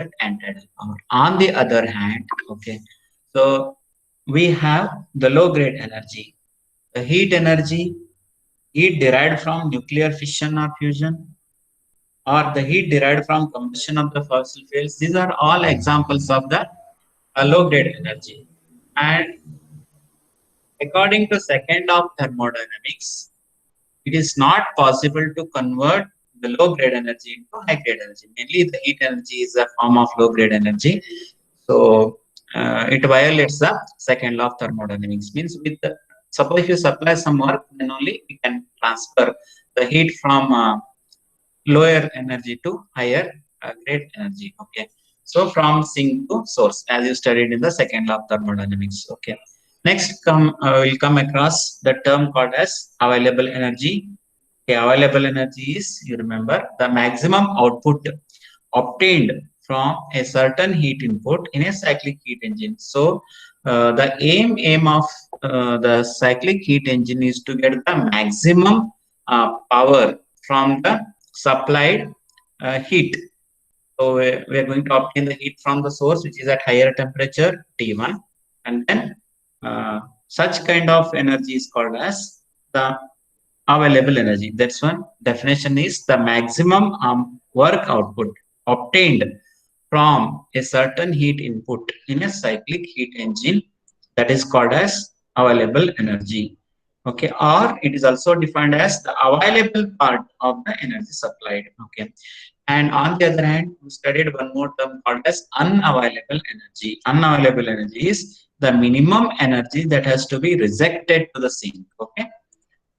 that and tidal power. On the other hand, okay, so we have the low grade energy, the heat energy, heat derived from nuclear fission or fusion, or the heat derived from combustion of the fossil fuels. These are all examples of the low grade energy. And according to second of thermodynamics, it is not possible to convert the low grade energy into high grade energy. Mainly, the heat energy is a form of low grade energy. So, it violates the second law of thermodynamics. Means, with the, suppose you supply some work, then only we can transfer the heat from lower energy to higher grade energy. Okay. So from sink to source, as you studied in the second law of thermodynamics. Okay. Next, we'll come across the term called as available energy. Okay, available energy is, you remember, the maximum output obtained from a certain heat input in a cyclic heat engine. So, the aim of the cyclic heat engine is to get the maximum power from the supplied heat. So, we are going to obtain the heat from the source, which is at higher temperature T1, and then such kind of energy is called as the available energy. That's one definition is the maximum work output obtained from a certain heat input in a cyclic heat engine, that is called as available energy. Okay, or it is also defined as the available part of the energy supplied. Okay, and on the other hand, we studied one more term called as unavailable energy. Unavailable energy is the minimum energy that has to be rejected to the sink. Okay,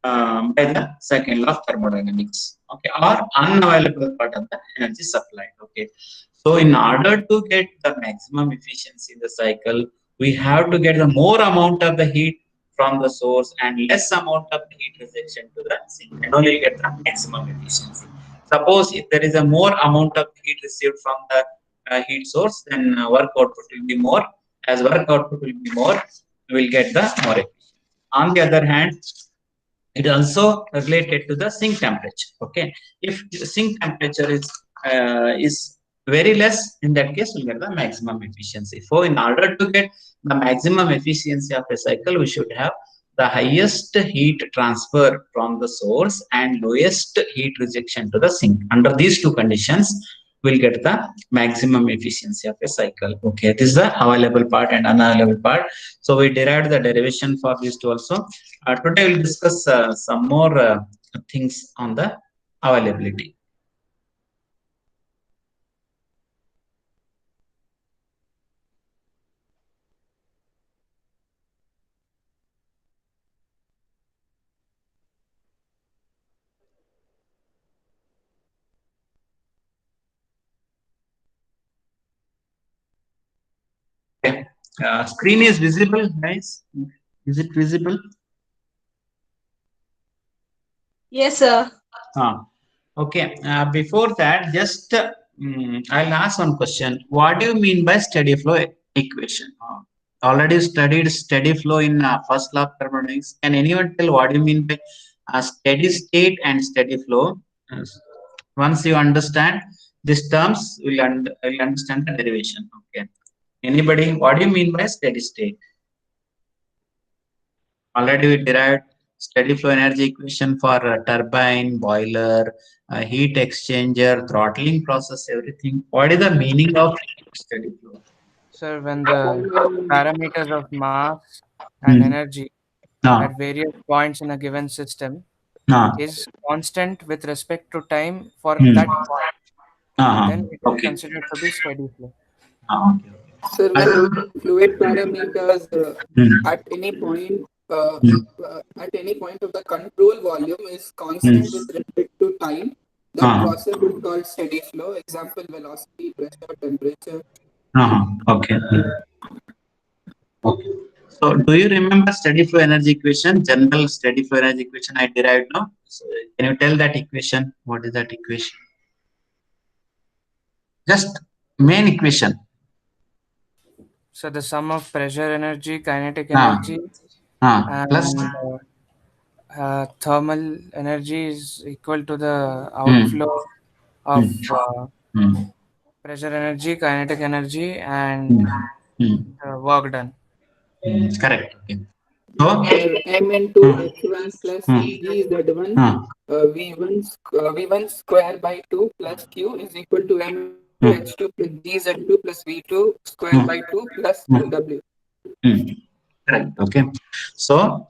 by the second law of thermodynamics, okay, or unavailable part of the energy supply. Okay, so in order to get the maximum efficiency in the cycle, we have to get the more amount of the heat from the source and less amount of the heat rejection to the sink, and only get the maximum efficiency. Suppose if there is a more amount of heat received from the heat source, then work output will be more. As work output will be more, we will get the more efficiency. On the other hand, it is also related to the sink temperature. Okay, if the sink temperature is very less, in that case we'll get the maximum efficiency. So in order to get the maximum efficiency of a cycle, we should have the highest heat transfer from the source and lowest heat rejection to the sink. Under these two conditions, we'll get the maximum efficiency of a cycle. Okay, this is the available part and unavailable part. So we derived the derivation for these two also. Today we'll discuss some more things on the availability. Okay. Screen is visible, guys. Is it visible? Yes, sir. Okay. Before that, just I'll ask one question. What do you mean by steady flow equation? Already studied steady flow in first law of thermodynamics. Can anyone tell what do you mean by steady state and steady flow? Uh, Once you understand these terms, you'll understand the derivation. Okay. Anybody, what do you mean by steady state? Already we derived steady flow energy equation for turbine, boiler, heat exchanger, throttling process, everything. What is the meaning of steady flow? Sir, when the parameters of mass and Hmm. energy No, at various points in a given system no. is constant with respect to time for Hmm. that point, then it is Okay. considered to be steady flow. Okay. Sir, when fluid parameters Hmm. at any point Hmm. of the control volume is Hmm. constant with respect to time, that Uh-huh. process is called steady flow. Example: velocity, pressure, temperature. Uh-huh. Okay. Okay. So, do you remember steady flow energy equation? General steady flow energy equation I derived now. So, can you tell that equation? What is that equation? Just main equation. So the sum of pressure energy, kinetic Ah, energy, plus. and thermal energy is equal to the Hmm. outflow Hmm. of Hmm. pressure energy, kinetic energy, and work done. Correct. Okay. So, Here, M into hmm, H1 plus hmm, G Z1 hmm, V1 square by 2 plus Q is equal to M into hmm, H2 plus G Z2 plus V2 square hmm, by 2 plus hmm, W. hmm. Correct. Okay. So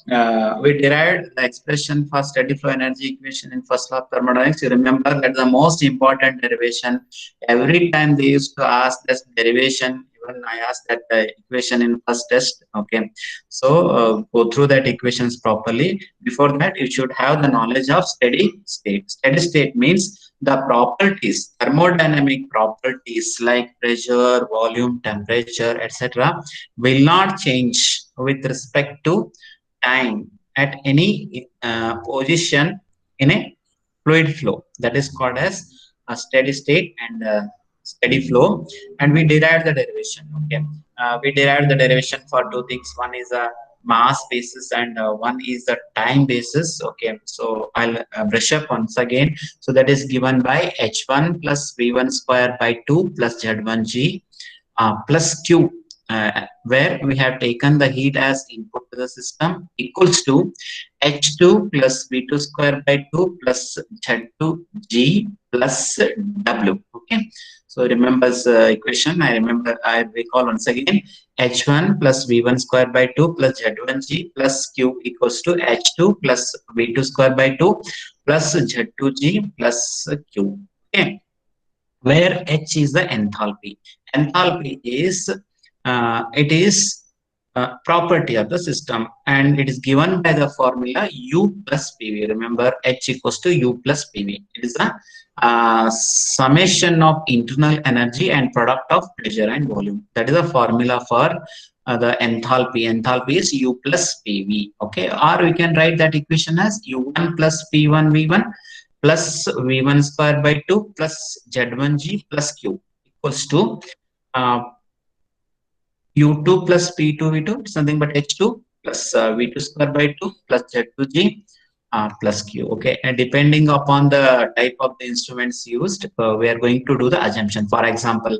we derived the expression for steady flow energy equation in first law of thermodynamics. You remember that the most important derivation. Every time they used to ask this derivation, even I asked that equation in first test. Okay. So go through that equations properly. Before that, you should have the knowledge of steady state. Steady state means the properties, thermodynamic properties like pressure, volume, temperature, etc., will not change with respect to time at any position in a fluid flow. That is called as a steady state and steady flow. And we derived the derivation. Okay, we derived the derivation for two things. One is a mass basis and one is the time basis. Okay, so I'll brush up once again. So that is given by h1 plus v1 square by 2 plus z1g plus Q, where we have taken the heat as input to the system, equals to H2 plus V2 square by 2 plus Z2G plus W. Okay. So remember the equation. I recall once again. H1 plus V1 square by 2 plus Z1G plus Q equals to H2 plus V2 square by 2 plus Z2G plus Q. Okay, where H is the enthalpy. Enthalpy is it is property of the system, and it is given by the formula U plus PV. Remember, H equals to U plus PV. It is the summation of internal energy and product of pressure and volume. That is the formula for the enthalpy. Enthalpy is U plus PV. Okay, or we can write that equation as U1 plus P1 V1 plus V1 square by 2 plus Z1G plus Q equals to uh, U2 plus P2 V2, something but H2 plus V2 square by 2 plus Z2G plus Q. Okay, and depending upon the type of the instruments used, we are going to do the assumption. For example,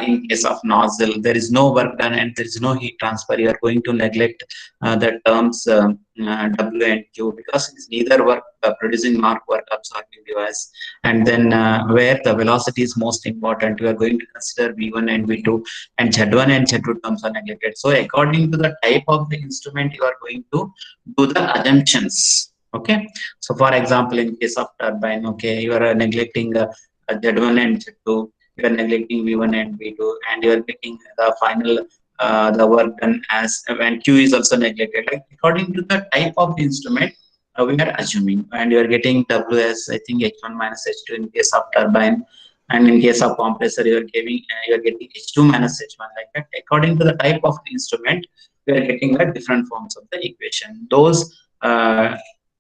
in case of nozzle, there is no work done and there is no heat transfer. You are going to neglect the terms W and Q because it's neither work producing nor work absorbing device. And then where the velocity is most important, you are going to consider V1 and V2, and Z1 and Z2 terms are neglected. So according to the type of the instrument, you are going to do the assumptions. Okay, so for example, in case of turbine, okay, you are neglecting Z1 and Z2, you are neglecting V1 and V2, and you are getting the final the work done as when Q is also neglected. Like according to the type of the instrument, we are assuming, and you are getting W as I think H1 minus H2 in case of turbine, and in case of compressor, you are getting H2 minus H1 like that. According to the type of the instrument, we are getting the different forms of the equation. Those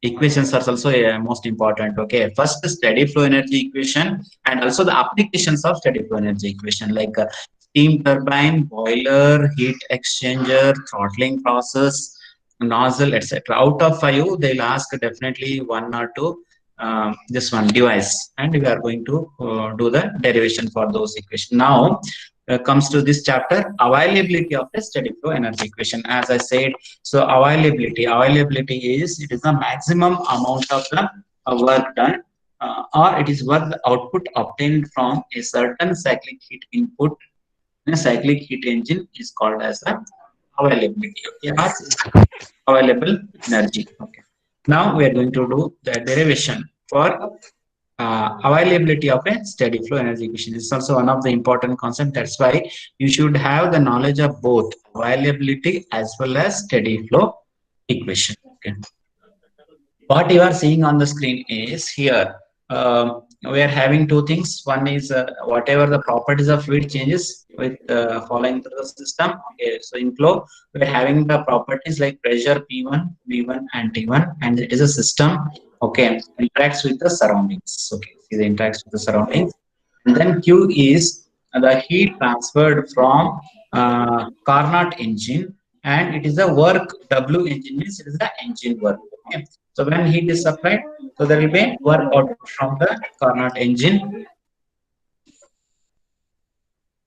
equations are also most important. Okay, first the steady flow energy equation and also the applications of steady flow energy equation like steam turbine, boiler, heat exchanger, throttling process, nozzle, etc. Out of five, they'll ask definitely one or two. This one device, and we are going to do the derivation for those equations. Now comes to this chapter, availability of a steady flow energy equation. As I said, so availability is it is the maximum amount of the work done, or it is what the output obtained from a certain cyclic heat input in a cyclic heat engine is called as the availability. Okay, or available energy. Okay, now we are going to do the derivation for availability of a steady flow energy equation. This is also one of the important concepts. That's why you should have the knowledge of both availability as well as steady flow equation. Okay. What you are seeing on the screen is here. We are having two things. One is whatever the properties of fluid changes with following through the system. Okay, so in flow, we are having the properties like pressure P1, V1, and T1, and it is a system. Okay, interacts with the surroundings. Okay, see the interacts with the surroundings. And then Q is the heat transferred from Carnot engine, and it is a work. W engine means it is the engine work. Okay. So when heat is supplied, so there will be work output from the Carnot engine.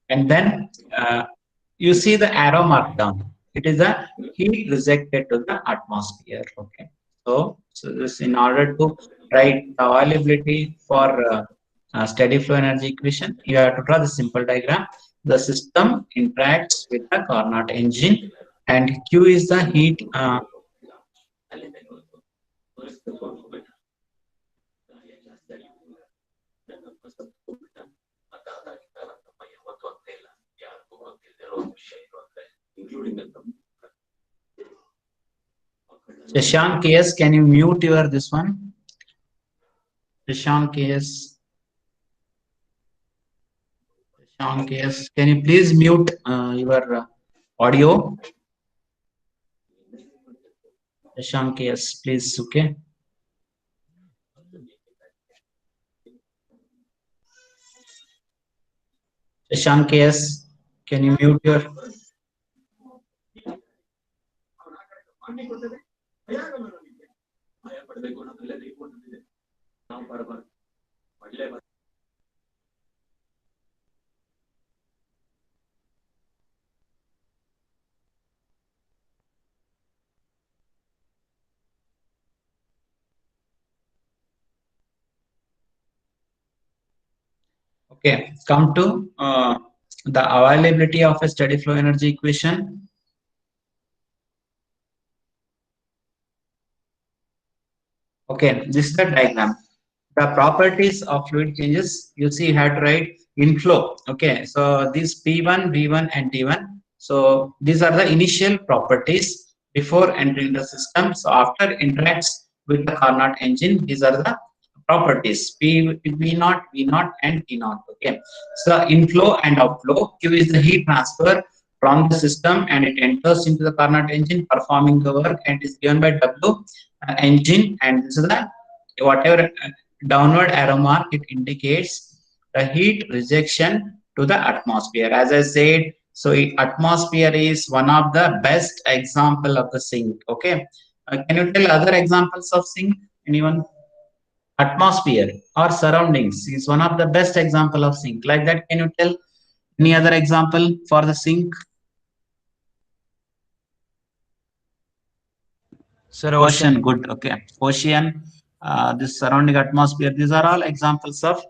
And then you see the arrow mark down. It is a heat rejected to the atmosphere. Okay. So this in order to write the availability for steady flow energy equation, you have to draw the simple diagram. The system interacts with the Carnot engine, and Q is the heat. Shashank KS, can you mute your this one? Shashank KS. Shashank KS, can you please mute your audio? Shashank KS, please. Okay. Shashank KS, can you mute your? Okay, come to the availability of a steady flow energy equation. Okay, this is the diagram. The properties of fluid changes, you see, you have to write inflow. Okay, so these P1, V1, and T1. So these are the initial properties before entering the system. So after interacts with the Carnot engine, these are the properties P, V0, V0, and T0. Okay, so inflow and outflow. Q is the heat transfer from the system and it enters into the Carnot engine, performing the work, and is given by W engine. And this is the whatever downward arrow mark, it indicates the heat rejection to the atmosphere. As I said, so atmosphere is one of the best example of the sink. Okay, can you tell other examples of sink? Anyone? Atmosphere or surroundings is one of the best example of sink. Like that, can you tell any other example for the sink? Sir, Ocean, good. Okay, ocean, this surrounding atmosphere. These are all examples of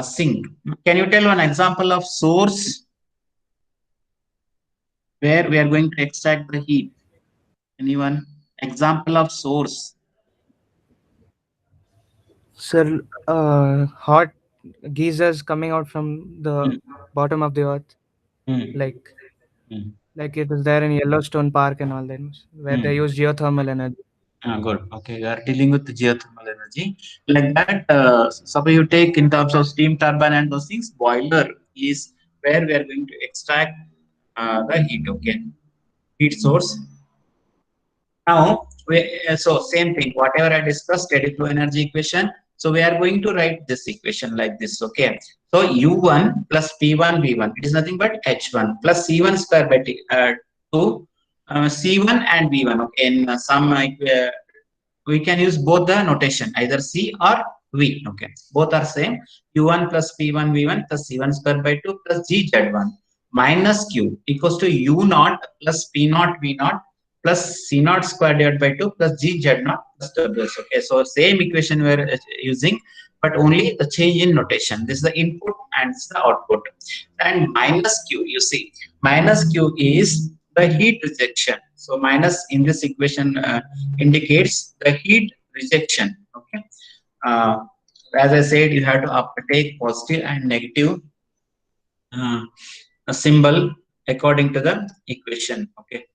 sink. Can you tell one example of source where we are going to extract the heat? Anyone? Example of source. Sir, hot geysers coming out from the bottom of the earth, like Mm. like it is there in Yellowstone Park and all that, where they use geothermal energy. Good. Okay, you are dealing with the geothermal energy. Like that, suppose you take in terms of steam turbine and those things, boiler is where we are going to extract the heat. Okay, heat source. Now, so same thing, whatever I discussed, steady flow energy equation. So we are going to write this equation like this. Okay, so U1 plus P1 V1, it is nothing but H1 plus C1 square by 2 C1 and V1. Okay, in some we can use both the notation, either C or V. Okay, both are same. U1 plus P1 V1 plus C1 square by 2 plus G Z1 minus Q equals to U0 plus P0 V0 plus C0 square divided by 2 plus G Z0 plus WS. Okay, so same equation we are using, but only the change in notation. This is the input and this is the output. And minus Q, you see, minus Q is the heat rejection. So minus in this equation indicates the heat rejection. Okay, as I said, you have to take positive and negative a symbol according to the equation. Okay,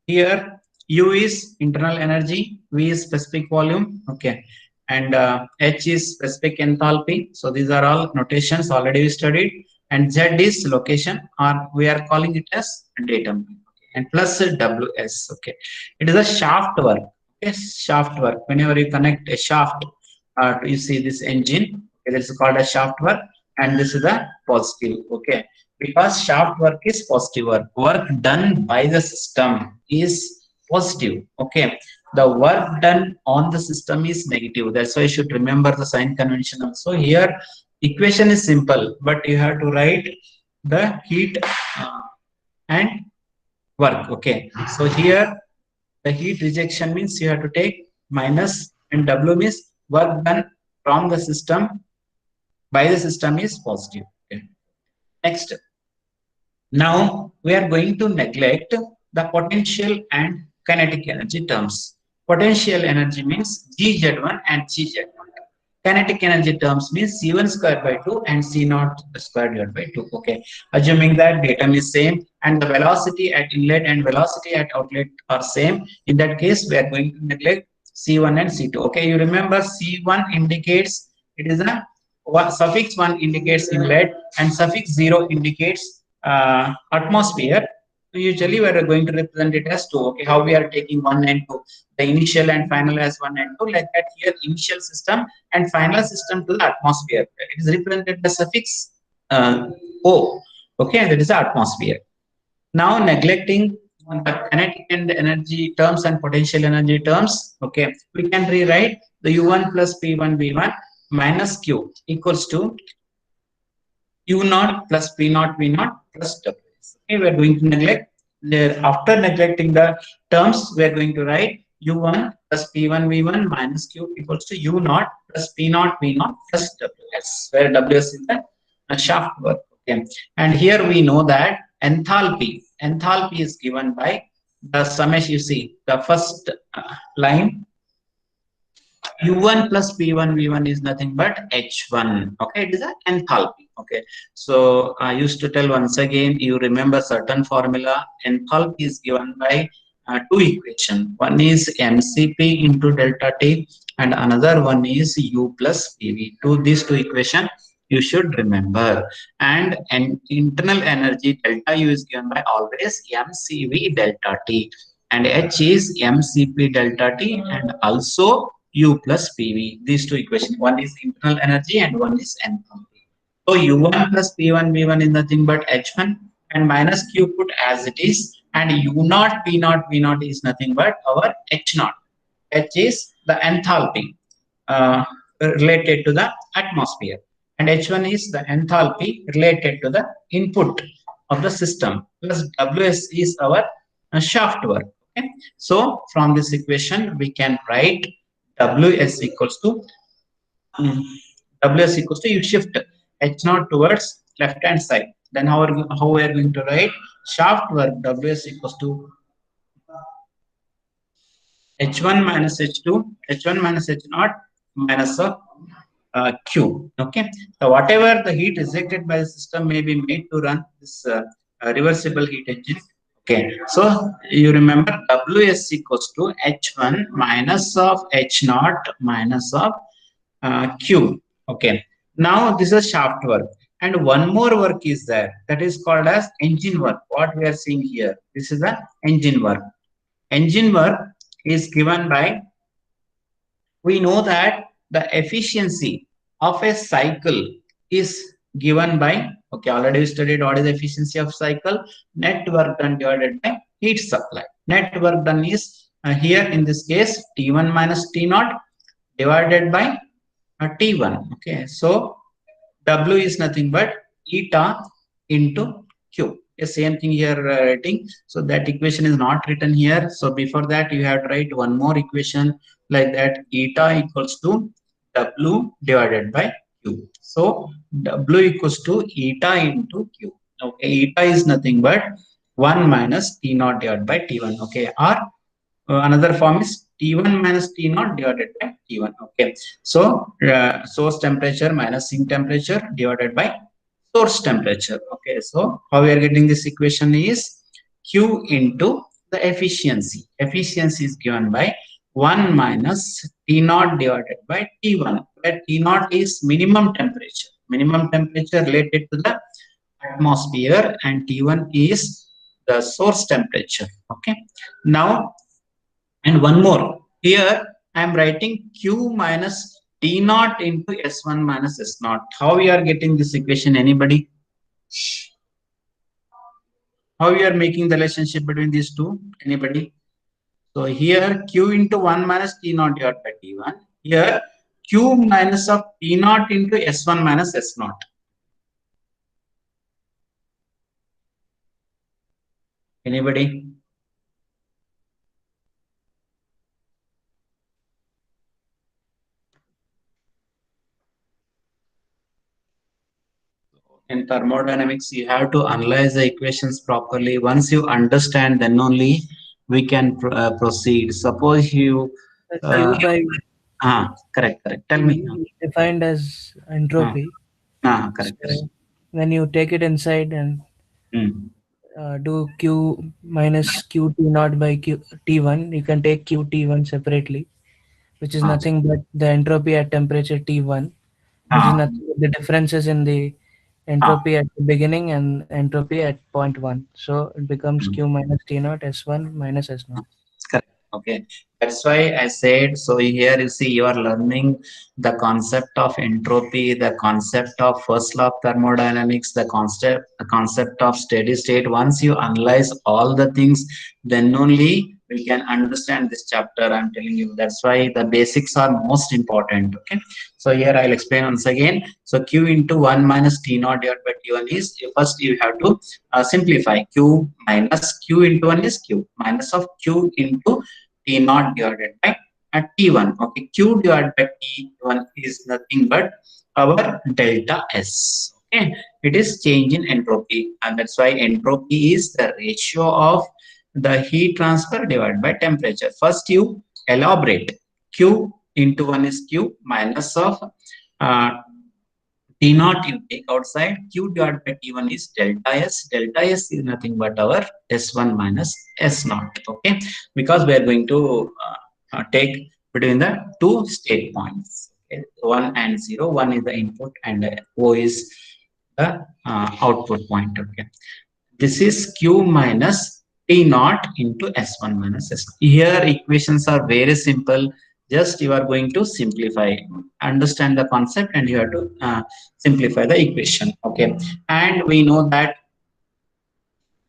here U is internal energy, V is specific volume. Okay, and H is specific enthalpy. So these are all notations already we studied. And Z is location, or we are calling it as datum. Okay. And plus WS. Okay, it is a shaft work. Okay, shaft work. Whenever you connect a shaft, you see this engine. Okay, this is called a shaft work, and this is a positive. Okay, because shaft work is positive work. Work done by the system is positive. Okay, the work done on the system is negative. That's why you should remember the sign convention also. Here Equation is simple, but you have to write the heat and work. Okay, so here the heat rejection means you have to take minus, and W means work done from the system by the system is positive. Okay. Next, now we are going to neglect the potential and kinetic energy terms. Potential energy means GZ1 and GZ1. Kinetic energy terms means C1 squared by 2 and C0 squared divided by 2. Okay, assuming that datum is same and the velocity at inlet and velocity at outlet are same, in that case we are going to neglect C1 and C2. Okay, you remember C1 indicates, it is a suffix 1 indicates inlet and suffix 0 indicates atmosphere. Usually we are going to represent it as 2. Okay, how we are taking 1 and 2, the initial and final as 1 and 2, like that. Here initial system and final system to the atmosphere, it is represented by suffix O. Okay, that is the atmosphere. Now neglecting the kinetic and energy terms and potential energy terms, okay, we can rewrite the U1 plus P1 V1 minus Q equals to U0 plus P0 V0 plus W. Okay, we are going to neglect there. After neglecting the terms, we are going to write U1 plus P1 V1 minus Q equals to U0 plus P0 V0 plus Ws, where Ws is the shaft work. Okay, and here we know that enthalpy is given by the summation. You see the first line, U1 plus P1 V1 is nothing but H1. Okay, it is an enthalpy. Okay, so I used to tell once again, you remember certain formula. Enthalpy is given by two equations. One is MCP into delta T and another one is U plus PV. These two equations you should remember. And internal energy delta U is given by always MCV delta T, and H is MCP delta T and also U plus PV. These two equations, one is internal energy and one is enthalpy. So U1 plus P1 V1 is nothing but H1 and minus Q put as it is, and U0 P0 V0 is nothing but our H0. H is the enthalpy related to the atmosphere, and H1 is the enthalpy related to the input of the system, plus Ws is our shaft work. Okay, so from this equation we can write Ws equals to you shift H0 towards left hand side. Then how we are going to write shaft work Ws equals to H1 minus H2, H1 minus H0 minus Q. Okay, so whatever the heat rejected by the system may be made to run this reversible heat engine. Okay, so you remember Ws equals to H1 minus of H0 minus of Q. Okay, now this is shaft work, and one more work is there, that is called as engine work. What we are seeing here, this is the engine work. Engine work is given by, we know that the efficiency of a cycle is given by, okay, already we studied what is the efficiency of cycle, net work done divided by heat supply. Net work done is here in this case T1 minus T0 divided by T1. Okay, so W is nothing but eta into Q. The same thing here writing. So that equation is not written here. So before that you have to write one more equation like that, eta equals to W divided by Q. So W equals to eta into Q. Okay, eta is nothing but 1 minus T0 divided by T1. Okay, or another form is T1 minus T0 divided by T1. Okay, so source temperature minus sink temperature divided by source temperature. Okay, so how we are getting this equation is Q into the efficiency. Efficiency is given by 1 minus T0 divided by T1, where T0 is minimum temperature. Minimum temperature related to the atmosphere, and T1 is the source temperature. Okay, now, and one more here I am writing Q minus T0 into S1 minus S0. How we are getting this equation? Anybody? How we are making the relationship between these two? Anybody? So here Q into 1 minus T0 divided by T1. Here Q minus of T naught into S1 minus S naught. Anybody? In thermodynamics, you have to analyze the equations properly. Once you understand, then only we can proceed. Suppose you Q by correct. Tell me. Defined as entropy. Correct. So when you take it inside and do Q minus Q T naught by Q T1, you can take Q T1 separately, which is nothing but the entropy at temperature T1, which is nothing but the differences in the entropy at the beginning and entropy at point 1. So it becomes Q minus T naught S1 minus S0. Correct. Okay. That's why I said, so here you see you are learning the concept of entropy, the concept of first law of thermodynamics, the concept of steady state. Once you analyze all the things, then only we can understand this chapter. I'm telling you. That's why the basics are most important. Okay. So here I'll explain once again. So Q into 1 minus T naught divided by T1 is, first you have to simplify. Q minus Q into 1 is Q minus of Q into T naught divided by T1. Okay, Q divided by T1 is nothing but our delta S. Okay, it is change in entropy, and that's why entropy is the ratio of the heat transfer divided by temperature. First, you elaborate. Q into 1 is Q minus of uh, T naught you take outside. Q divided by T1 is delta S. Delta S is nothing but our S1 minus S naught. Okay, because we are going to take between the two state points. Okay? 1 and 0. 1 is the input and O is the output point. Okay, this is Q minus T naught into S1 minus S. Here equations are very simple. Just you are going to simplify, understand the concept, and you have to simplify the equation. Okay, and we know that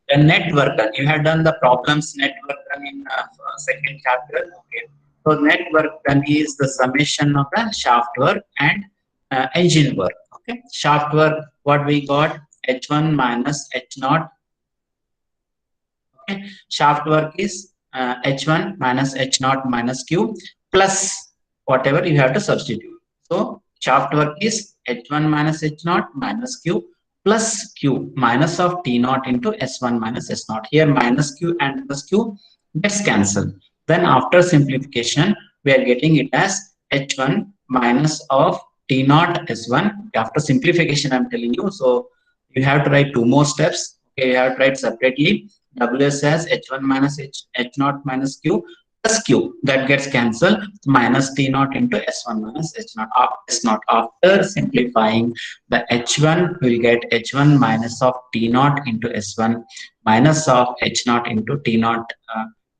the net work done. You have done the problems net work done in second chapter. Okay, so net work done is the summation of the shaft work and engine work. Okay, shaft work, what we got, H1 minus H naught. Okay. Shaft work is H1 minus H naught minus Q plus whatever you have to substitute. So shaft work is H1 minus H naught minus Q plus Q minus of T naught into S1 minus S naught. Here minus Q and plus Q gets cancelled. Then after simplification, we are getting it as H1 minus of T naught S1. After simplification, I'm telling you. So you have to write two more steps. Okay, you have to write separately. WS as H1 minus H naught minus Q plus Q, that gets cancelled, minus T naught into S1 minus H naught S naught. After simplifying, the H1 will get H1 minus of T naught into S1 minus of H naught into T naught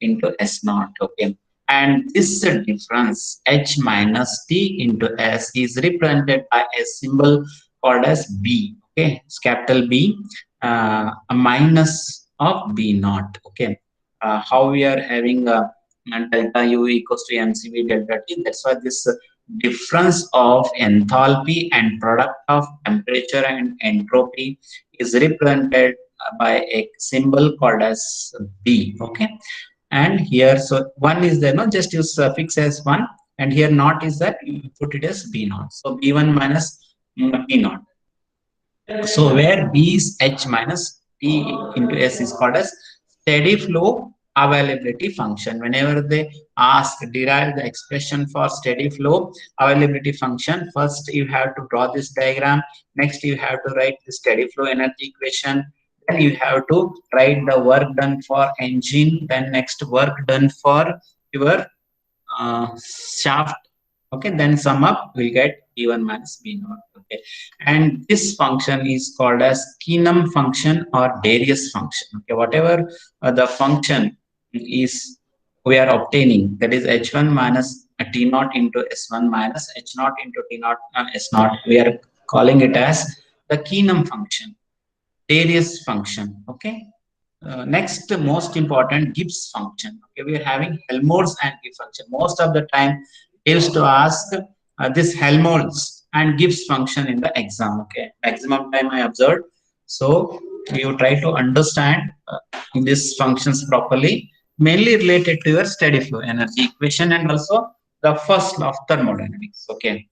into S naught. Okay, and this difference H minus T into S is represented by a symbol called as B. Okay, it's capital B, a minus of B naught. Okay, how we are having delta U equals to mCV delta T. That's why this difference of enthalpy and product of temperature and entropy is represented by a symbol called as B. Okay, and here, so one is there, no, just use suffix as one, and here naught is that you put it as B naught. So B1 minus B naught. So where B is H minus T into S is called as steady flow availability function. Whenever they ask, derive the expression for steady flow availability function, first you have to draw this diagram. Next you have to write the steady flow energy equation. Then you have to write the work done for engine. Then next work done for your shaft. Okay, then sum up, we'll get B1 minus B naught. Okay, and this function is called as Keenum function or Darius function. Okay, whatever the function is we are obtaining, that is H1 minus T naught into S1 minus H naught into T naught S naught, we are calling it as the Keenum function, Darius function. Okay, next most important, Gibbs function. Okay, we are having Helmholtz and Gibbs function. Most of the time they used to ask this Helmholtz and Gibbs function in the exam. Okay, maximum time I observed. So you try to understand these functions properly, mainly related to your steady flow energy equation and also the first law of thermodynamics. Okay.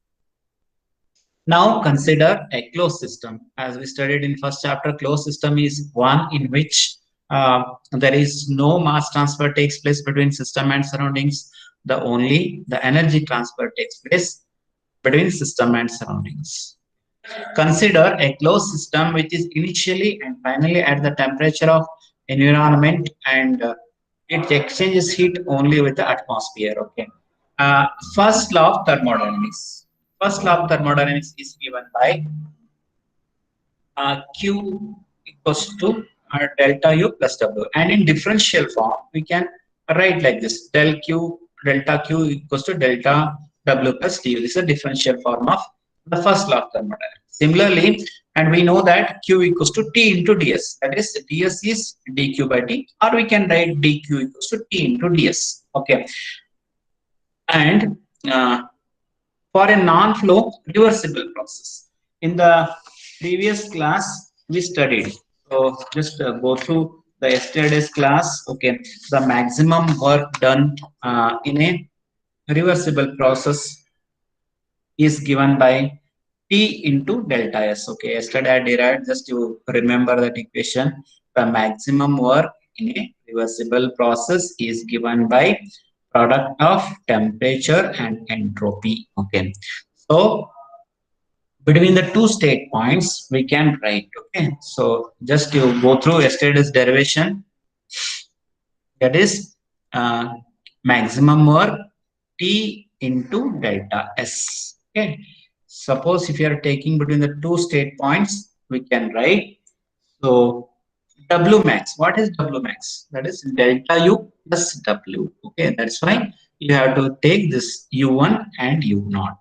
Now consider a closed system. As we studied in first chapter, closed system is one in which there is no mass transfer takes place between system and surroundings. The energy transfer takes place between system and surroundings. Consider a closed system which is initially and finally at the temperature of environment, and it exchanges heat only with the atmosphere. Okay. First law of thermodynamics. First law of thermodynamics is given by Q equals to delta U plus W, and in differential form we can write like this: delta Q equals to delta W plus du. This is a differential form of the first law of thermodynamics. Similarly, and we know that Q equals to T into ds. That is, ds is dq by t, or we can write dq equals to T into ds. Okay, and for a non-flow reversible process. In the previous class, we studied. So just go through the yesterday's class. Okay, the maximum work done in a reversible process is given by T into delta S. Okay, yesterday I derived, just to remember that equation. The maximum work in a reversible process is given by product of temperature and entropy. Okay, so between the two state points we can write. Okay, so just to go through yesterday's derivation, that is maximum work T into delta S. Okay, suppose if you are taking between the two state points, we can write, so W max. What is W max? That is delta U plus W. Okay, that's why you have to take this U1 and U0.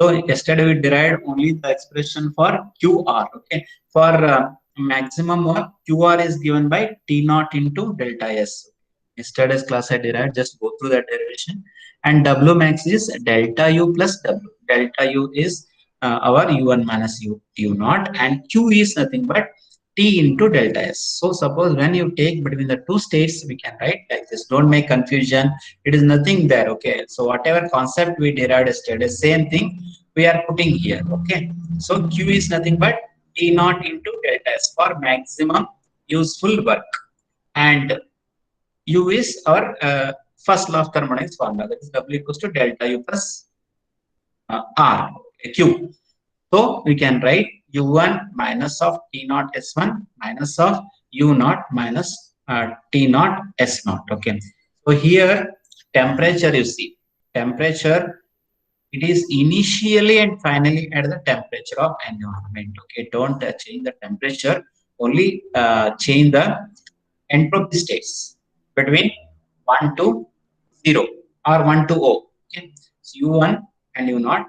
So yesterday we derived only the expression for QR. Okay, for maximum work, QR is given by T0 into delta S. Yesterday's class I derived, just go through that derivation. And W max is delta U plus W. Delta U is our U1 minus U0, and Q is nothing but T into delta S. So suppose when you take between the two states, we can write like this. Don't make confusion. It is nothing there. Okay. So whatever concept we derived yesterday, same thing we are putting here. Okay. So Q is nothing but T0 into delta S for maximum useful work, and U is our first law of thermodynamics formula. That is W equals to delta U plus R. Okay, Q. So we can write U1 minus of T0 S1 minus of U0 minus T0 S0. Okay. So here temperature, you see, temperature, it is initially and finally at the temperature of environment. Okay. Don't change the temperature, only change the entropy states between 1 to 0 or 1 to O. Okay. So U1 and U0.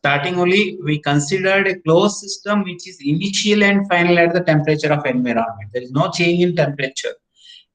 Starting only, we considered a closed system which is initial and final at the temperature of environment. There is no change in temperature,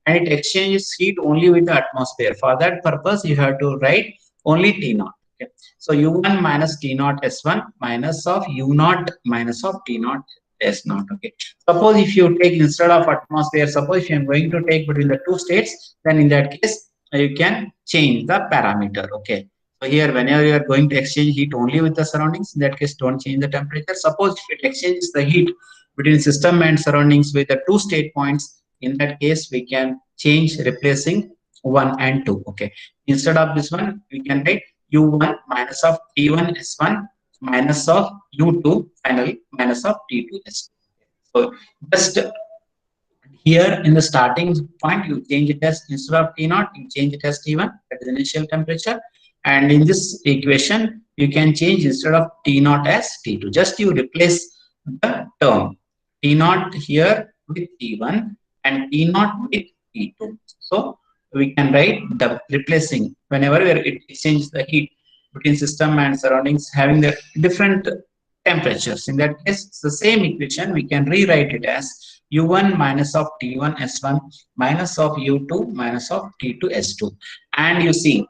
and it exchanges heat only with the atmosphere. For that purpose, you have to write only T0. Okay. So U1 minus T0 S1 minus of U0 minus of T0 S0. Okay. Suppose if you take instead of atmosphere, suppose if you are going to take between the two states, then in that case you can change the parameter. Okay. So here, whenever you are going to exchange heat only with the surroundings, in that case, don't change the temperature. Suppose if it exchanges the heat between system and surroundings with the two state points, in that case, we can change replacing 1 and 2. Okay. Instead of this one, we can write U1 minus of T1 S1 minus of U2 finally minus of T2 S2. So just here in the starting point, you change it as, instead of T0, you change it as T1, that is initial temperature. And in this equation, you can change instead of T0 as T2. Just you replace the term T0 here with T1 and T0 with T2. So we can write the replacing whenever it exchanges the heat between system and surroundings having the different temperatures. In that case, it's the same equation. We can rewrite it as U1 minus of T1 S1 minus of U2 minus of T2 S2. And you see,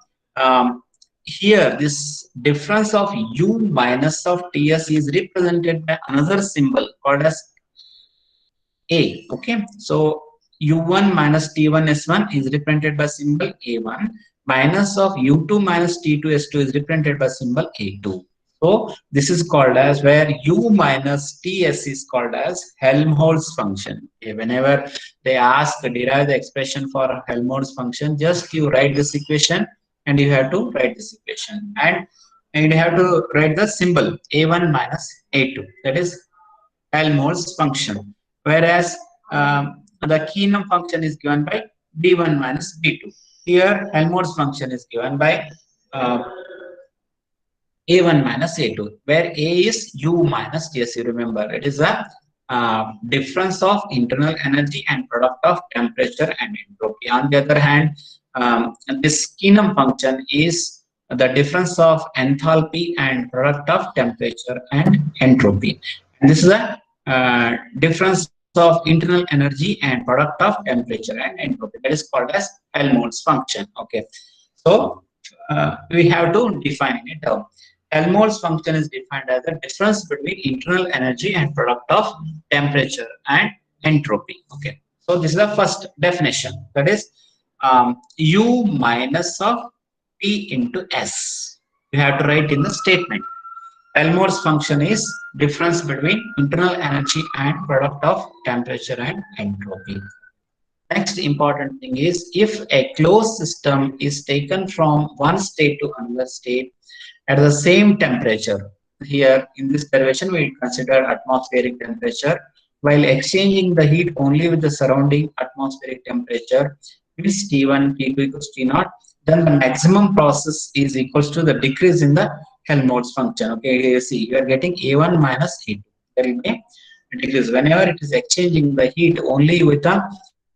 here this difference of u minus of ts is represented by another symbol called as a. Okay, so u1 minus t1 s1 is represented by symbol a1, minus of u2 minus t2 s2 is represented by symbol a2. So this is called as where u minus ts is called as Helmholtz function. Okay, whenever they ask derive the expression for Helmholtz function, just you write this equation and you have to write this equation, and you have to write the symbol a1 minus a2, that is Helmholtz function. Whereas the Keenum function is given by b1 minus b2. Here Helmholtz function is given by a1 minus a2, where a is u minus ts. You remember it is a difference of internal energy and product of temperature and entropy. On the other hand, this Keenum function is the difference of enthalpy and product of temperature and entropy. And this is a difference of internal energy and product of temperature and entropy. That is called as Helmholtz function. Okay, so we have to define it down. Helmholtz function is defined as the difference between internal energy and product of temperature and entropy. Okay, so this is the first definition. That is u minus of T into S. You have to write in the statement. Helmholtz function is difference between internal energy and product of temperature and entropy. Next important thing is if a closed system is taken from one state to another state at the same temperature. Here in this derivation we consider atmospheric temperature. While exchanging the heat only with the surrounding atmospheric temperature, means T1, T2 equals T0, then the maximum process is equals to the decrease in the Helmholtz function. Okay, here you see you are getting A1 minus A2. There will be a decrease whenever it is exchanging the heat only with the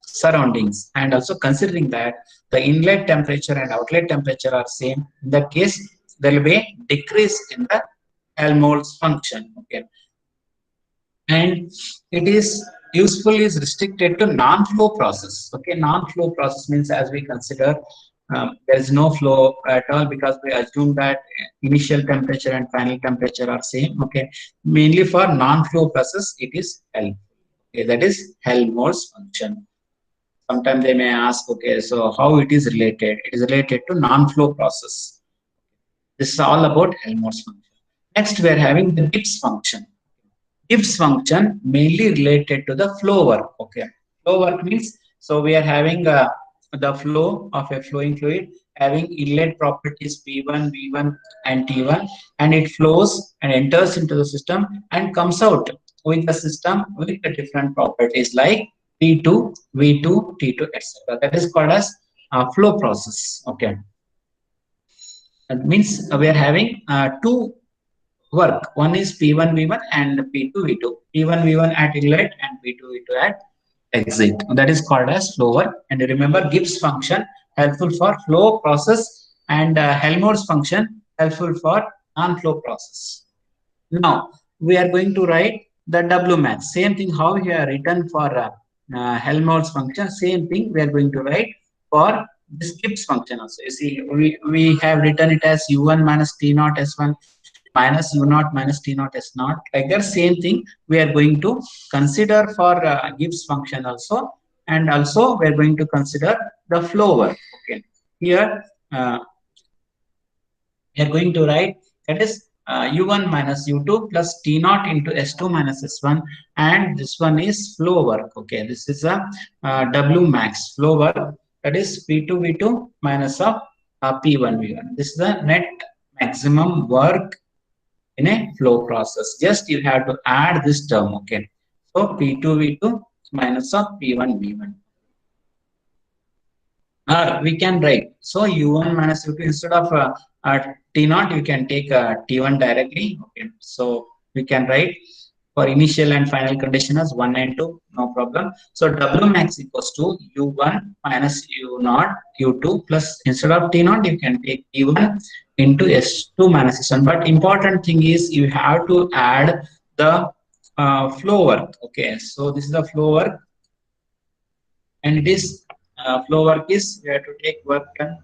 surroundings, and also considering that the inlet temperature and outlet temperature are same. In that case, there will be a decrease in the Helmholtz function. Okay, and it is useful is restricted to non-flow process. Okay, non-flow process means as we consider there is no flow at all because we assume that initial temperature and final temperature are same. Okay, mainly for non-flow process it is helpful. Okay, that is Helmholtz function. Sometimes they may ask, okay, so how it is related? It is related to non-flow process. This is all about Helmholtz function. Next, we are having the Gibbs function. Gibbs function mainly related to the flow work. Okay, flow work means so we are having the flow of a flowing fluid having inlet properties P1, V1, and T1, and it flows and enters into the system and comes out with the system with the different properties like P2, V2, T2, etc. That is called as flow process. Okay, that means we are having two work. One is P1, V1 and P2, V2. P1, V1 at inlet and P2, V2 at exit. That is called as flow work. And remember Gibbs function helpful for flow process and Helmholtz function helpful for non-flow process. Now we are going to write the W max. Same thing how we have written for Helmholtz function. Same thing we are going to write for this Gibbs function also. You see, we have written it as U1 minus T0 S1 minus U0 minus T0 S0. Like that same thing we are going to consider for Gibbs function also, and also we are going to consider the flow work. Okay, here we are going to write that is U1 minus U2 plus T0 into S2 minus S1, and this one is flow work. Okay, this is a W max flow work, that is P2 V2 minus of P1 V1. This is the net maximum work in a flow process. Just you have to add this term. Okay, so P2 V2 minus of P1 V1. Or we can write so U1 minus U2 instead of T0 you can take T1 directly. Okay, so we can write for initial and final condition as 1 and 2, no problem. So W max equals to U1 minus U0 U2 plus instead of T0 you can take T1 into S2 minus S1. But important thing is you have to add the flow work. Okay, so this is the flow work, and it is flow work is we have to take work done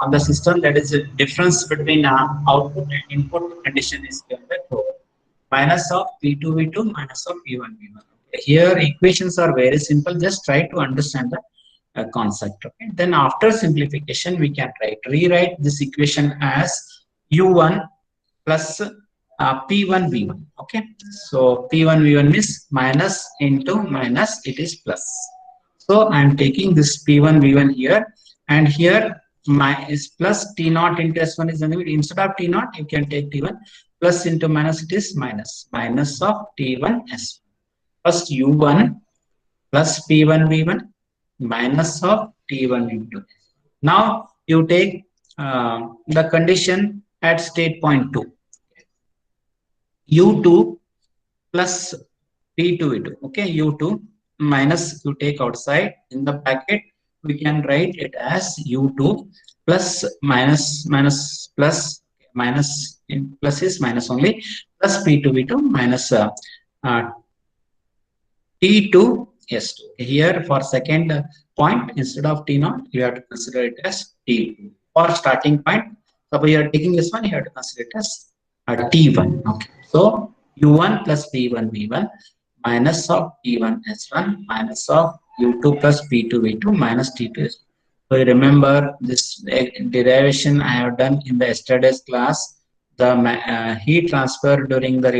on the system, that is the difference between output and input condition is given by flow. Minus of P2 V2 minus of P1 V1. Okay. Here equations are very simple. Just try to understand the concept. Okay. Then after simplification, we can rewrite this equation as U1 plus P1 V1. Okay. So P1 V1 means minus into minus, it is plus. So I am taking this P1 V1 here, and here my is plus T naught into S1 is nothing. Instead of T naught, you can take T1 plus into minus, it is minus of T1 S1. First U1 plus P1 V1 minus of T1 V2. Now you take the condition at state point 2. U2 plus P2 V2. Okay, U2 minus, you take outside in the bracket, we can write it as U2 plus minus plus minus, in plus is minus only, plus P2 V2 minus T2 S2. Here for second point, instead of T0, you have to consider it as T2. For starting point, suppose you are taking this one, you have to consider it as T1. Okay. So U1 plus P1 V1 minus of T1 S1 minus of U2 plus P2 V2 minus T2 S2. So you remember this derivation I have done in the yesterday's class. The heat transfer during the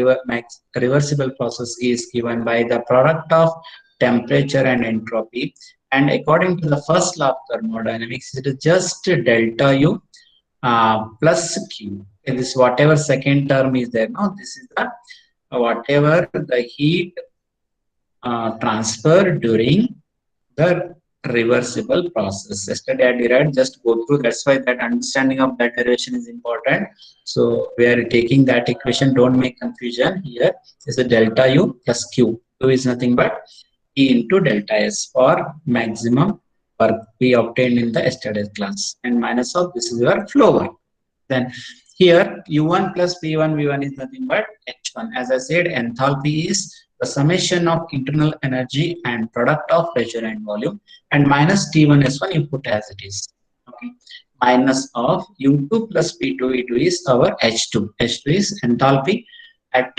reversible process is given by the product of temperature and entropy. And according to the first law of thermodynamics, it is just delta U plus Q. Okay, this whatever second term is there now, this is the whatever the heat transfer during the reversible process. Yesterday I derived, just go through. That's why that understanding of that derivation is important. So we are taking that equation. Don't make confusion. Here is a delta U plus Q. Q is nothing but E into delta S for maximum work we obtained in the yesterday's class, and minus of this is your flow work. Then here U1 plus P1 V1 is nothing but H1. As I said, enthalpy is the summation of internal energy and product of pressure and volume, and minus T1 S1 you put as it is. Okay. Minus of U2 plus P2 V2 is our H2. H2 is enthalpy at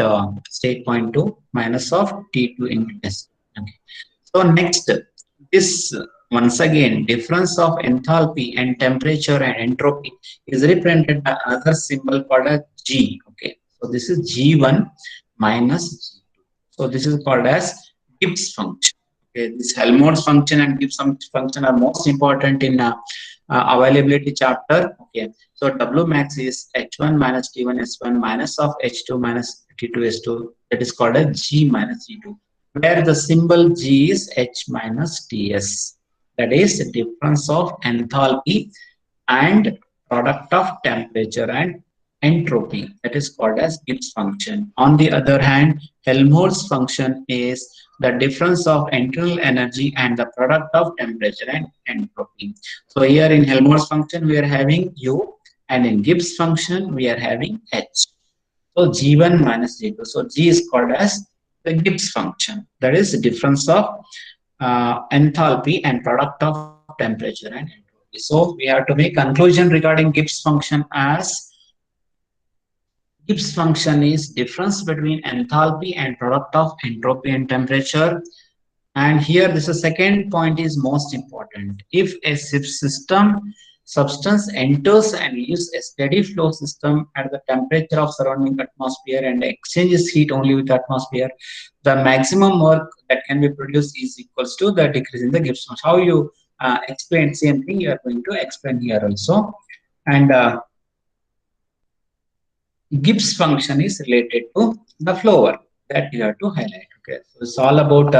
state point 2 minus of T2 into S. Okay. So next, this once again difference of enthalpy and temperature and entropy is represented by another symbol called as G. Okay. So this is G1 minus G2. So this is called as Gibbs function. Okay, this Helmholtz function and Gibbs function are most important in availability chapter. Okay, so W max is H1 minus T1 S1 minus of H2 minus T2 S2. That is called as G minus G2, where the symbol G is H minus TS. That is the difference of enthalpy and product of temperature and entropy. That is called as Gibbs function. On the other hand, Helmholtz function is the difference of internal energy and the product of temperature and entropy. So here in Helmholtz function we are having U, and in Gibbs function we are having H. So G1 minus G2. So G is called as the Gibbs function. That is the difference of enthalpy and product of temperature and entropy. So we have to make conclusion regarding Gibbs function as Gibbs function is difference between enthalpy and product of entropy and temperature. And here this is second point is most important. If a substance enters and leaves a steady flow system at the temperature of surrounding atmosphere and exchanges heat only with atmosphere, the maximum work that can be produced is equals to the decrease in the Gibbs function. How you explain same thing you are going to explain here also. And Gibbs function is related to the flow work that you have to highlight. Okay, so it's all about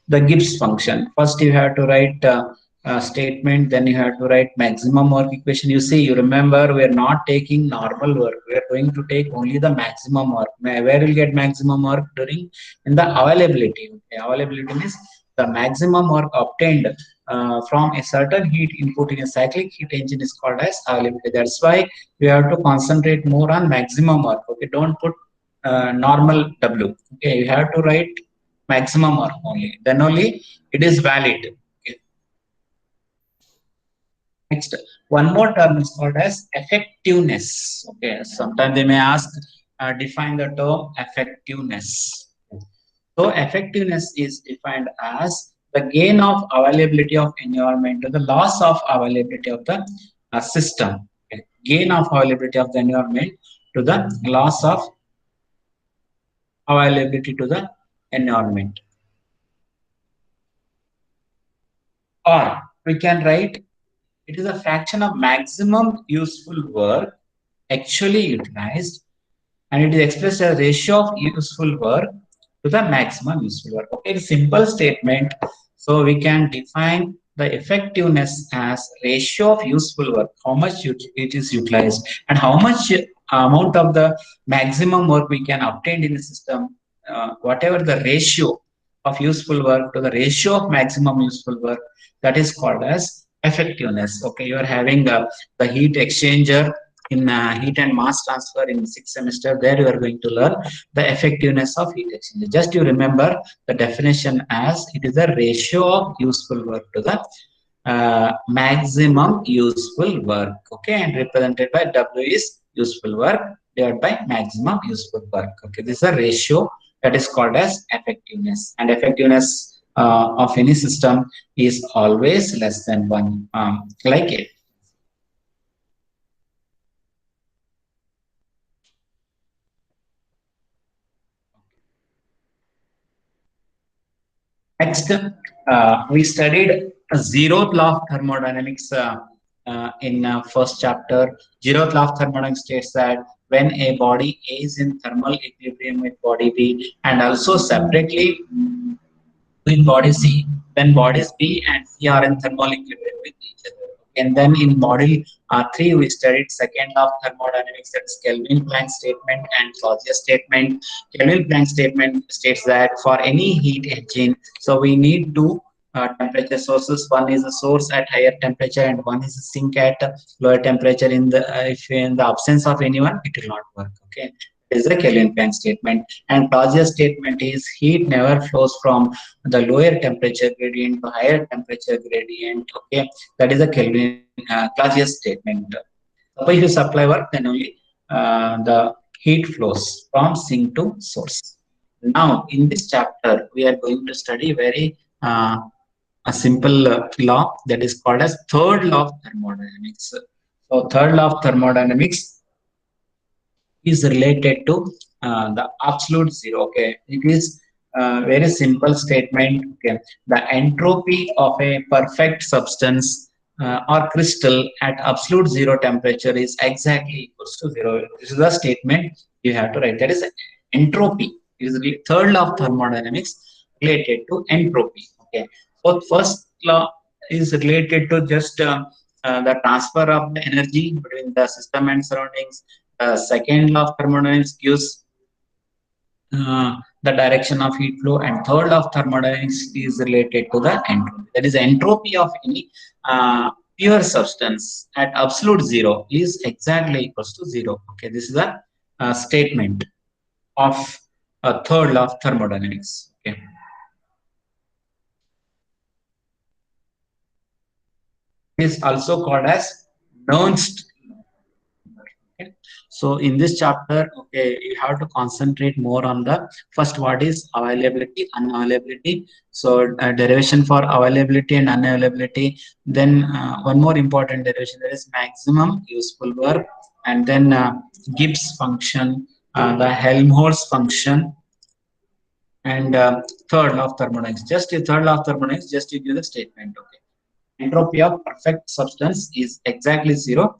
the Gibbs function. First you have to write a statement, then you have to write maximum work equation. You see, you remember we are not taking normal work, we are going to take only the maximum work. Where will get maximum work? During in the availability. Okay, availability means the maximum work obtained from a certain heat input in a cyclic heat engine is called as availability. That's why you have to concentrate more on maximum work. Okay, don't put normal W. Okay, you have to write maximum work only. Then only it is valid. Okay. Next, one more term is called as effectiveness. Okay, sometimes they may ask, define the term effectiveness. So effectiveness is defined as the gain of availability of environment to the loss of availability of the system. Okay. Gain of availability of the environment to the loss of availability to the environment. Or we can write it is a fraction of maximum useful work actually utilized, and it is expressed as a ratio of useful work to the maximum useful work. Okay, it's a simple statement. So we can define the effectiveness as ratio of useful work, how much it is utilized, and how much amount of the maximum work we can obtain in the system, whatever the ratio of useful work to the ratio of maximum useful work, that is called as effectiveness. Okay, you are having the heat exchanger in heat and mass transfer in 6th semester. There you are going to learn the effectiveness of heat exchanger. Just you remember the definition as it is a ratio of useful work to the maximum useful work. Okay, and represented by W is useful work divided by maximum useful work. Okay, this is a ratio that is called as effectiveness, and effectiveness of any system is always less than 1, like it. Next, we studied zeroth law of thermodynamics in first chapter. Zeroth law of thermodynamics states that when a body A is in thermal equilibrium with body B, and also separately with body C, then bodies B and C are in thermal equilibrium with each other. And then in module 3, we studied second law of thermodynamics, that is Kelvin-Planck statement and Clausius statement. Kelvin-Planck statement states that for any heat engine, so we need two temperature sources. One is a source at higher temperature, and one is a sink at lower temperature. In the if in the absence of anyone, it will not work. Okay, this is a Kelvin-Planck statement. And Clausius statement is heat never flows from the lower temperature gradient to higher temperature gradient. Okay, that is a Kelvin Clausius statement. Suppose if you supply work, then only the heat flows from sink to source. Now, in this chapter, we are going to study very a simple law that is called as third law of thermodynamics. So, third law of thermodynamics is related to the absolute zero. Okay, it is very simple statement. Okay, the entropy of a perfect substance or crystal at absolute zero temperature is exactly equals to zero. This is the statement you have to write. That is entropy. It is the third law of thermodynamics related to entropy. Okay, so first law is related to just the transfer of the energy between the system and surroundings. Second law of thermodynamics gives the direction of heat flow, and third law of thermodynamics is related to the entropy. That is, entropy of any pure substance at absolute zero is exactly equals to zero. Okay, this is a statement of a third law of thermodynamics. Okay. It is also called as Nernst. Okay. So in this chapter, okay, you have to concentrate more on the first, what is availability, unavailability. So derivation for availability and unavailability. Then one more important derivation, that is maximum useful work, and then Gibbs function, the Helmholtz function, and third law of thermodynamics. Just the third law of thermodynamics, just to give the statement. Okay, entropy of perfect substance is exactly zero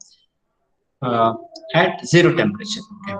at zero temperature. Okay.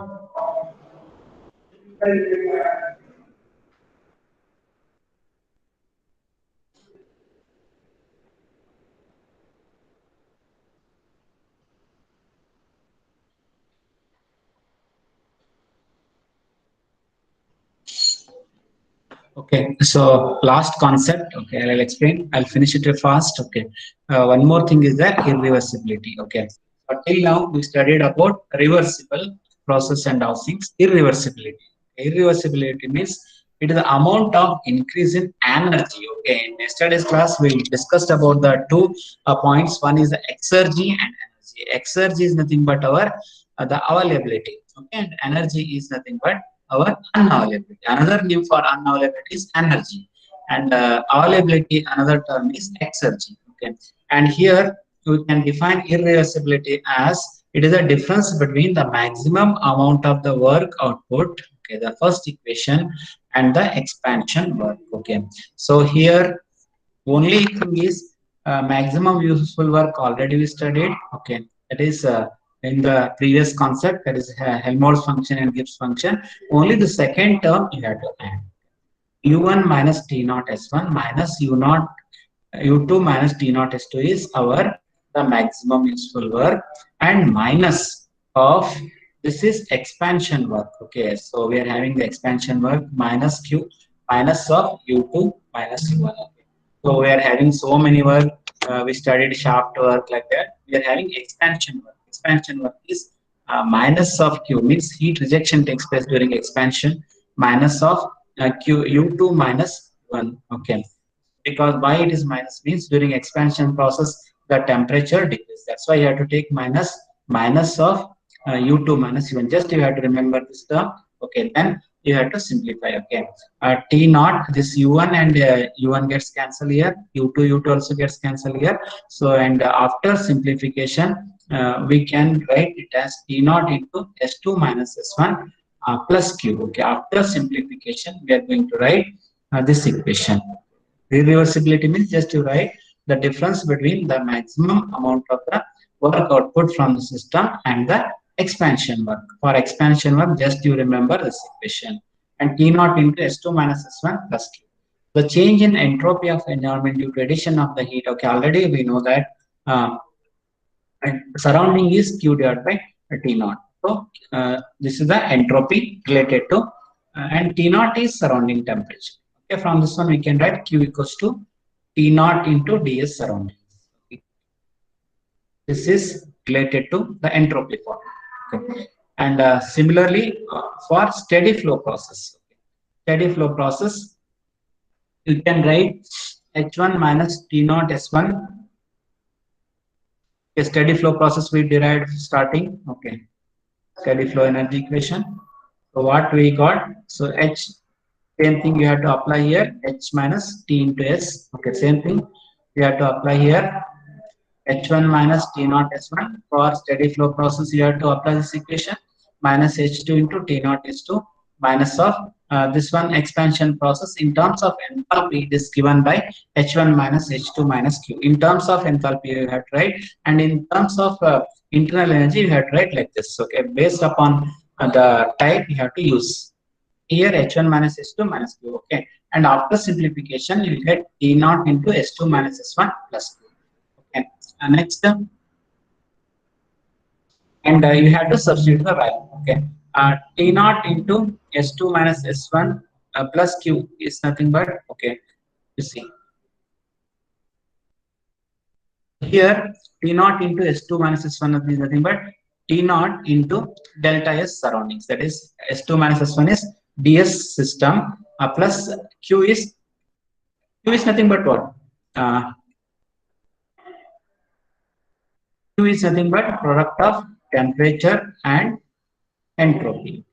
Okay, so last concept. Okay, I'll explain. I'll finish it fast. Okay, one more thing is that irreversibility. Okay, so till now we studied about reversible process and housings. Irreversibility. Irreversibility means It is the amount of increase in energy. Okay, in yesterday's class we discussed about the two points. One is the exergy and energy. Exergy is nothing but our the availability. Okay, and energy is nothing but our unavailability. Another name for unavailability is energy, and availability, another term is exergy. Okay, and here we can define irreversibility as it is a difference between the maximum amount of the work output, okay, the first equation, and the expansion work. Okay, so here only thing is maximum useful work already we studied. Okay, that is in the previous concept, that is Helmholtz function and Gibbs function. Only the second term you have to add u1 minus t naught s1 minus u0 u2 minus t naught s2 is our the maximum useful work, and minus of this is expansion work. Okay, so we are having the expansion work minus q minus of u2 minus u1. Okay. So we are having so many work. We studied shaft work like that. We are having expansion work. Expansion work is minus of q means heat rejection takes place during expansion, minus of q u2 minus 1. Okay, because why it is minus means during expansion process the temperature decreases. That's why you have to take minus of u2 minus u1. Just you have to remember this term. Okay, then you have to simplify. Okay, t naught, this u1 and u1 gets cancelled here, u2 also gets cancelled here. So and after simplification we can write it as t naught into s2 minus s1 plus q. Okay, after simplification we are going to write this equation. Reversibility means just to write the difference between the maximum amount of the work output from the system and the expansion work. For expansion work, just you remember this equation. And T naught into S2 minus S1 plus Q. The change in entropy of environment due to addition of the heat. Okay, already we know that surrounding is Q divided by T naught. So this is the entropy related to and T naught is surrounding temperature. Okay, from this one we can write Q equals to T naught into ds surroundings. Okay. This is related to the entropy part. Okay. And similarly for steady flow process. Okay. Steady flow process, you can write H1 minus T naught S1. A steady flow process we derived starting. Okay, steady flow energy equation. So what we got? So H, same thing you have to apply here, H minus T into S. Okay, same thing you have to apply here, H1 minus T naught S1. For steady flow process you have to apply this equation, minus H2 into T naught S2 minus of this one expansion process. In terms of enthalpy it is given by H1 minus H2 minus Q. In terms of enthalpy you have to write, and in terms of internal energy you have to write like this. Okay, based upon the type you have to use here H1 minus S2 minus Q. Okay, and after simplification you will get T naught into S2 minus S1 plus Q. Okay, next and you have to substitute the value. Okay, T naught into S2 minus S1 plus Q is nothing but, okay, you see here T naught into S2 minus S1 is nothing but T naught into delta S surroundings, that is S2 minus S1 is ds system plus Q is nothing but what? Q is nothing but product of temperature and entropy.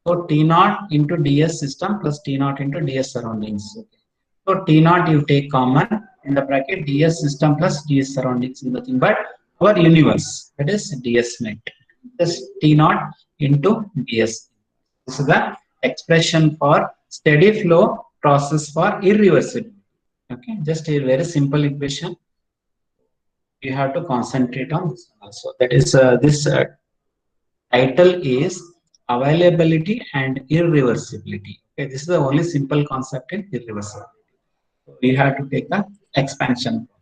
So T naught into ds system plus T naught into ds surroundings. Okay. So T naught you take common in the bracket, ds system plus ds surroundings is nothing but our universe, that is ds net. This T naught into ds. This is the expression for steady flow process for irreversible. Okay, just a very simple equation. You have to concentrate on this also. That is this title is availability and irreversibility. Okay, this is the only simple concept in irreversibility. So we have to take the expansion process.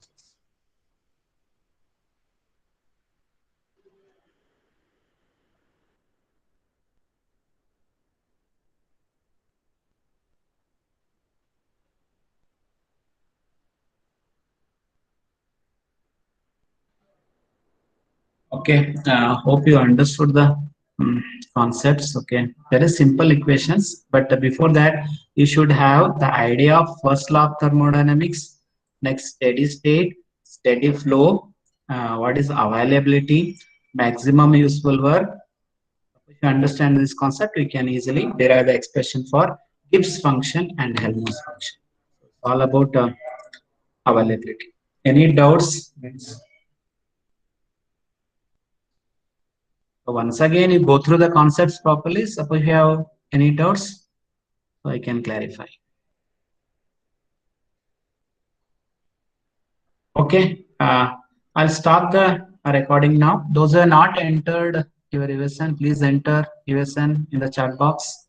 Okay, hope you understood the concepts. Okay, very simple equations, but before that you should have the idea of first law of thermodynamics, next steady state, steady flow, what is availability, maximum useful work. If you understand this concept, you can easily derive the expression for Gibbs function and Helmholtz function. It's all about availability. Any doubts? So once again, you go through the concepts properly. Suppose you have any doubts, so I can clarify. Okay, I'll stop the recording now. Those who have not entered your USN, please enter USN in the chat box.